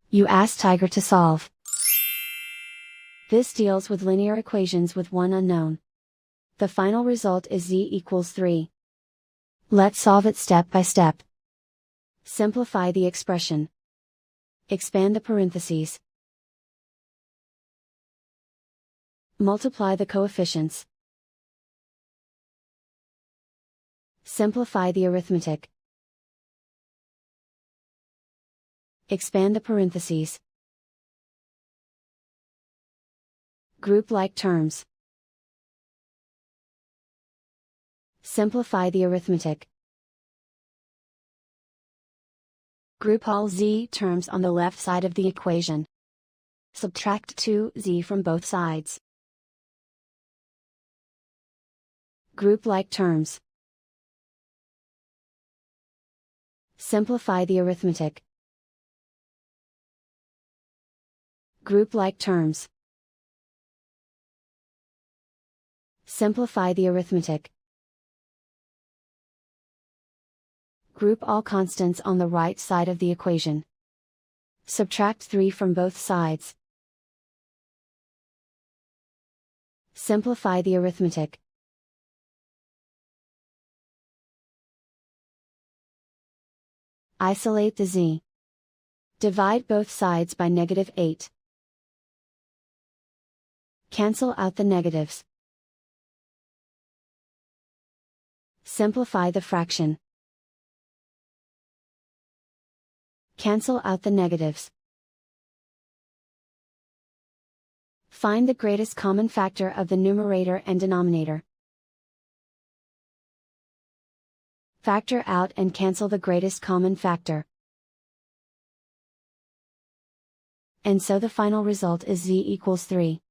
You ask Tiger to solve. This deals with linear equations with one unknown. The final result is z equals 3. Let's solve it step by step. Simplify the expression. Expand the parentheses. Multiply the coefficients. Simplify the arithmetic. Expand the parentheses. Group like terms. Simplify the arithmetic. Group all z terms on the left side of the equation. Subtract 2z from both sides. Group like terms. Simplify the arithmetic. Group like terms. Simplify the arithmetic. Group all constants on the right side of the equation. Subtract 3 from both sides. Simplify the arithmetic. Isolate the z. Divide both sides by -8. Cancel out the negatives. Simplify the fraction. Cancel out the negatives. Find the greatest common factor of the numerator and denominator. Factor out and cancel the greatest common factor. And so the final result is z equals 3.